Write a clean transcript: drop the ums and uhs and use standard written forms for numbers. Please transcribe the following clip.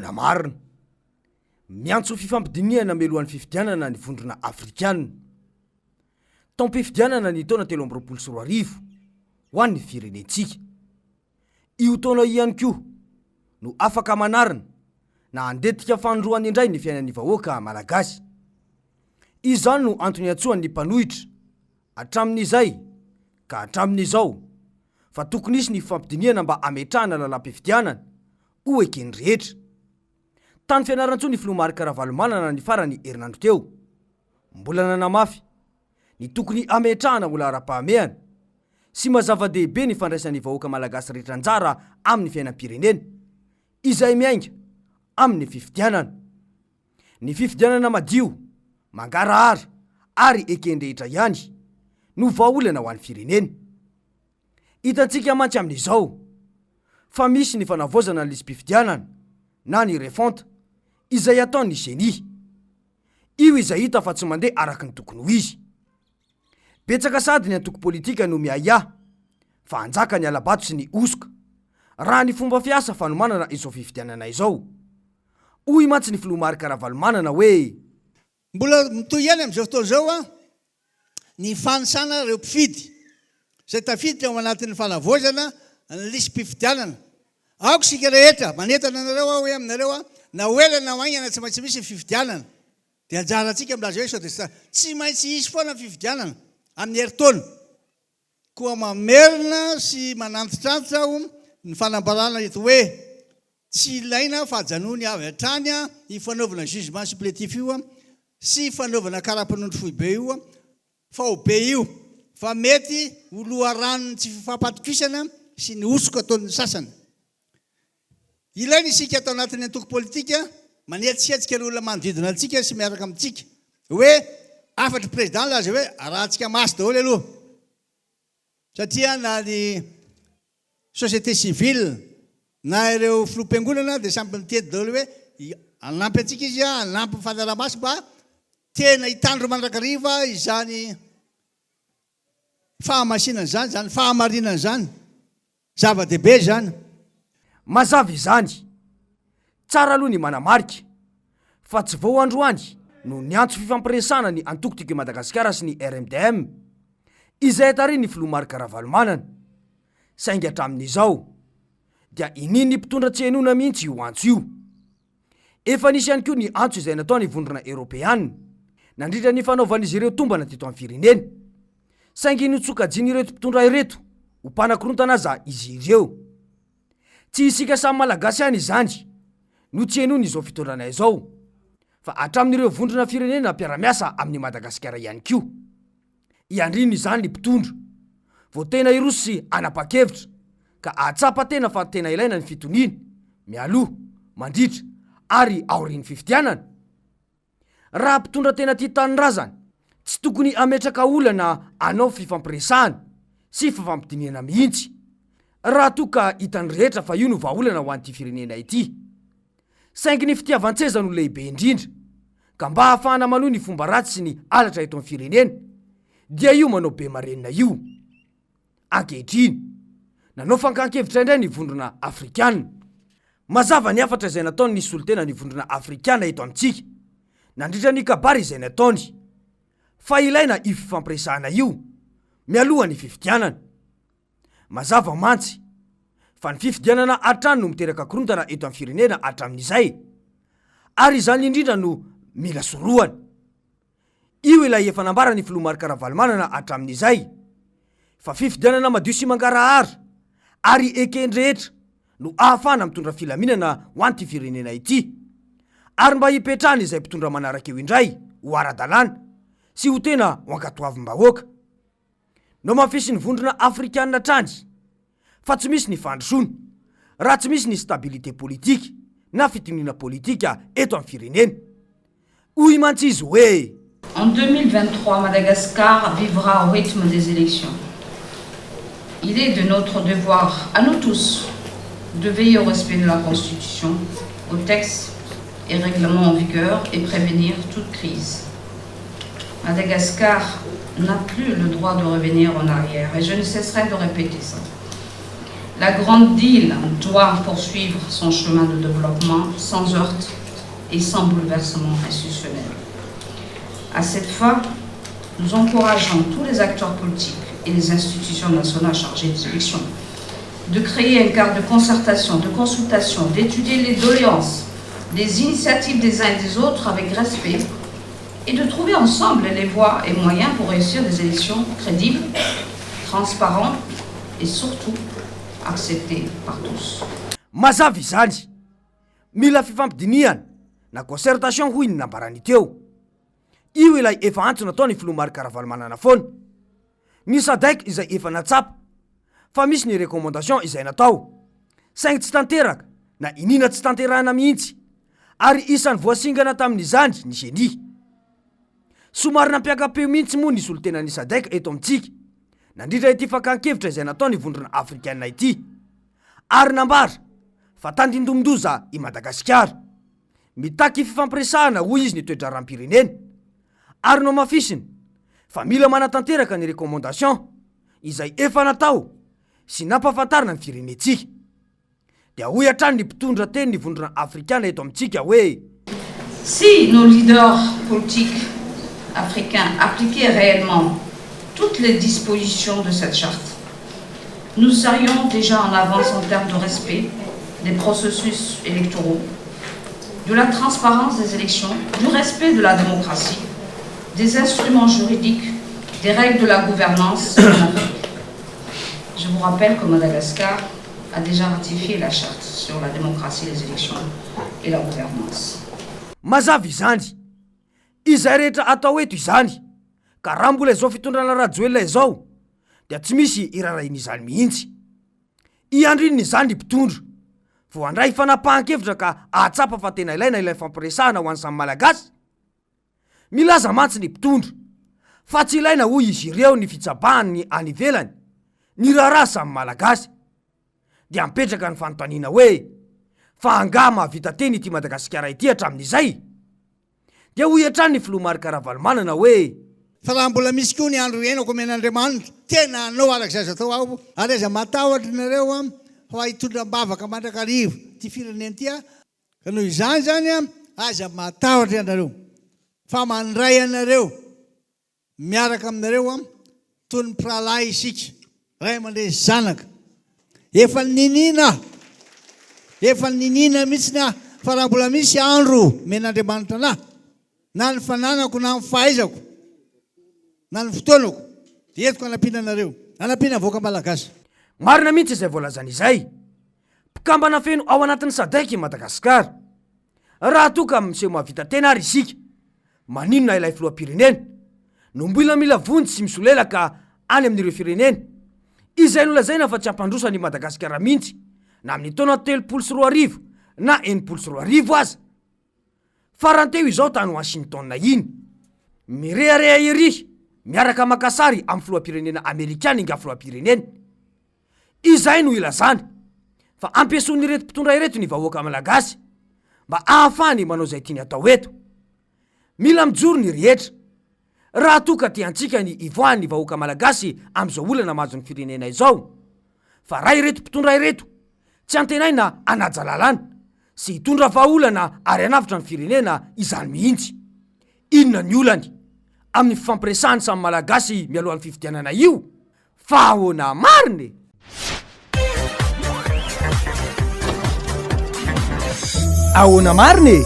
Mbola marina. Miantso fifampidiniana melohan'ny fifidianana ny vondrona afrikanina. Taom-pifidianana ny taona 2024 ho an'ny firenentsika. Io taona ihany koa no afaka manarina na andetika fandroany indray ny fiainan'ny vahoaka malagasy. Izany no antony antsoan'ny mpanohitra hatramin'izay ka hatramin'izao fa tokony isy ny fifampidiniana mba ametrahana lalam-pifidianana ho ekeny rehetra. Tany fianaran-tsoa ny Filoha Marc Ravalomanana ny farany herinandro teo. Mbola nanamafy ny tokony ametrahana olona ara-pahamehana sy mazava-dehibe ny fandraisan'ny vahoaka malagasy rehetra anjara amin'ny fiainam-pirenena izay miainga amin'ny fifidianana. Ny fifidianana madio, mangarahara ary ekendrehetra ihany no vahaolana ho an'ny firenena. Hitantsika mantsy amin'izao fa misy ny fanavozana ny lisam-pifidianana na ny refonta izay ataon'ny génie. Io izay hita fa tsy mandeha araka ny tokony ho izy. Betsaka sady ny antoko politika no miaya fa anjaka ny alabato sy ny osoka raha ny fomba fiasa fanomanana izao fifidianana izao. Hoy mantsy ny Filoha Marc Ravalomanana hoe mbola mitoy ihany amin'izao fotoana izao ny fanisana ireo mpifidy izay tafiditra ao anatin'ny fanavozana ny lisam-pifidianana. Aoko sika rehetra manentana anareo hoe aminareo na hoelana ho aingana tsy maintsy misy fifidianana. Dia anjarantsika milaza hoe sao dia tsy maintsy isy foana fifidianana amin'ny herintaona. Koa mamerina sy manantitrantitra aho ny fanambarana eto hoe tsy ilaina fahajanony avy hatrany ifanaovana jugement supplétif io sy fanaovana karapanondro foibe io fa ho be io fa mety ho loharanony tsy fifampatokisana sy ny osoka ataon'ny sasany. Ilaina isika atao anatin'ny antoko politika manetsietsika ny olona manodidina antsika sy miaraka amintsika hoe afatry président laza hoe arahantsika masy daholo aloha. Satria na ny société civile na ireo filoham-piangonana dia samby mitety daholo hoe anampy antsika izy anampy mifanaraha-maso mba tena hitandro mandrakariva izany fahamasinana zany, zany fahamarinana zany, zava-dehibe zany. Mazava izany, tsara aloha ny manamarika fa tsy vao androany no niantso fifampiresana ny antoko tiko Madagasikara sy ny RMDM izay tariny Filoha Marc Ravalomanana. Saingy hatramin'izao dia ininy ny mpitondra tsenona mihitsy io antso io. Efa nisy ihany koa ny antso izay nataon'ny vondrona Europeanina nandritra ny fanaovan'izy ireo tombana teto amin'ny firenena. Saingy nitsokajiany ireto mpitondra ireto ho mpanankorontana aza izy ireo. Tsy isika samy malagasy ihany izany no tsenony izao fitondrana izao fa hatramin'ireo vondrona firenena mpiara-miasa amin'ny Madagasikara ihany koa. Iandriny izany ny mpitondra vao tena iroso sy anapa-kevitra ka ahatsapa tena fa tena ilaina ny fitoniana, mialoha, mandritra ary aorian'ny fifidianana. Raha mpitondra tena tia tanindrazana tsy tokony ametraka olana anao fifampiresahana sy fifampidiniana mihitsy raha toka hitany rehetra fa io no vahaolana ho an'ity firenena ity. Saingy ny fitiavan-tseza no lehibe indrindra ka mba hahafahana manohy ny fomba ratsy sy ny alatra eto amin'ny firenena dia io manao be marenina io. Ankehitriny nanao fankankevitra indray ny vondrona afrikanina. Mazava ny afatra izay nataony ny solotena ny vondrona afrikanina eto amintsika nandritra ny kabary izay nataony fa ilaina io fifampiresahana io mialoha ny fifidianana. Mazava mantsy fa ny fifidianana hatrany no miteraka korontana eto amin'ny firenena hatramin'izay ary izany indrindra no mila soroana. Io ilay efa nambarany Filoha Marc Ravalomanana hatramin'izay fa fifidianana madio sy mangarahara ary ekendrehetra no ahafahana mitondra filaminana ho an'ity firenena ity ary mba hipetrahana izay mpitondra manaraka eo indray ho ara-dalàna sy ho tena ho ankatoavim-bahoaka. No mafisy ny vondrona afrikanina trany fa tsy misy ny fandrosoana raha tsy misy ny stabilité politique na fitoniana politika eto amin'ny firenena. Hoy mantsy izy hoe en 2023, Madagascar vivra au rythme des élections. Il est de notre devoir, à nous tous, de veiller au respect de la Constitution, aux textes et règlements en vigueur et prévenir toute crise. Madagascar n'a plus le droit de revenir en arrière et je ne cesserai de répéter ça. La grande île doit poursuivre son chemin de développement sans heurts et sans bouleversement institutionnel. À cette fin, nous encourageons tous les acteurs politiques et les institutions nationales chargées des élections de créer un cadre de concertation, de consultation, d'étudier les doléances, les initiatives des uns et des autres avec respect et de trouver ensemble les voies et moyens pour réussir des élections crédibles, transparentes et surtout acceptées par tous. Mazava izany, mila fifampidiniana na concertation hoy ny nambarany teo. Io ilay efa antso natao ny filoha Marc-Ravalomanana foana. Ny SADC izay efa natsapa, fa misy ny recommandation izay natao. Saingy tsy tanteraka na inina tsy tanterahana mihitsy, ary isan'ny voasingana tamin'izany ny génie. Somary nampiakapeo mihitsy moa ny solotenan'ny SADC eto amintsika, nandritra ity fakan-kevitra izay natao ny vondrona afrikaina ity, ary nambara fa tandindomondoza i Madagasikara mitaky fifampiresahana hoy izy ny toetra rahampirenena, ary no mafisiny fa mila manatanteraka ny recommandation izay efa natao sy nampahafantarina ny firenetsika. Dia hoy hatrany ny mpitondra teny ny vondrona afrikaina eto amintsika hoe: si nos leaders politiques africains appliquaient réellement toutes les dispositions de cette charte, nous serions déjà en avance en termes de respect des processus électoraux, de la transparence des élections, du respect de la démocratie, des instruments juridiques, des règles de la gouvernance en Afrique. Je vous rappelle que Madagascar a déjà ratifié la charte sur la démocratie, les élections et la gouvernance. Mazava izany, izay rehetra atao eto izany, ka raha mbola izao fitondrana rajoelina izao, dia tsy misy irarahin'izany mihitsy. Iandrininy izany ny mpitondra, vao handray fanapahan-kevitra ka ahatsapa fa tena ilaina ilay fampiresahana ho an'ny samy malagasy. Milaza mantsy ny mpitondra fa tsy ilaina hoy izy ireo ny fitsabahany any ivelany ny raharaha samy malagasy, dia mipetraka ny fanontaniana hoe fa anga mahavita teny ity Madagasikara ity hatramin'izay. Dia hoy hatrany ny filoha Marc-Ravalomanana hoe: fa raha mbola misy koa ny andro ienako men'Andriamanitra, tena anao arak'izay zatao ao, ary aiza matahotra nareo ho hitondram-bavaka mandrakarivo ty firenena ty, ka noho izany zany aiza matahotra ianareo fa mandray anareo miaraka aminareo toy ny mpiralahy isika ray aman-dreny zanaka. Efa ninina mihitsy fa raha mbola misy andro men'Andriamanitra anahy, na ny fananako na ny fahaizako na ny fotoanako, dia entiko anampiana anareo, anampiana voaka malagasy. Marina mihitsy izay voalazana izay. Mpikambana feno ao anatin'ny SADC i Madagasikara. Raha toa ka miseho mahavita tena ary isika, maninona ilay filoham-pirenena no mila vonjy sy misolelaka any amin'ireo firenena izay nolazaina fa tsy hampandrosa ny Madagasikara mihitsy na amin'ny taona 3 na 4 aza. Faranteo izao tany Washington iny, mirehareha ery miaraka makasary amin'ny filoham-pirenena Amerikana inga filoham-pirenena. Izay no ilazana fa ampiasaon'ny reto mpitondra ireto ny vahoaka malagasy mba ahafahany manao izay tiany atao eto. Mila mijoro ny rehetra raha toa ka tiantsika ny ivoahan'ny vahoaka malagasy amin'izao olana mahazo ny firenena izao. Fa raha ireto mpitondra ireto tsy antenaina anaja lalàna sy hitondra vahaolana ary anavitra ny firenena izany mihitsy. Inona ny olany amin'ny fifampiresahany samy malagasy mialohan'ny fifidianana io? Fa ahoana mariny? Ahoana mariny?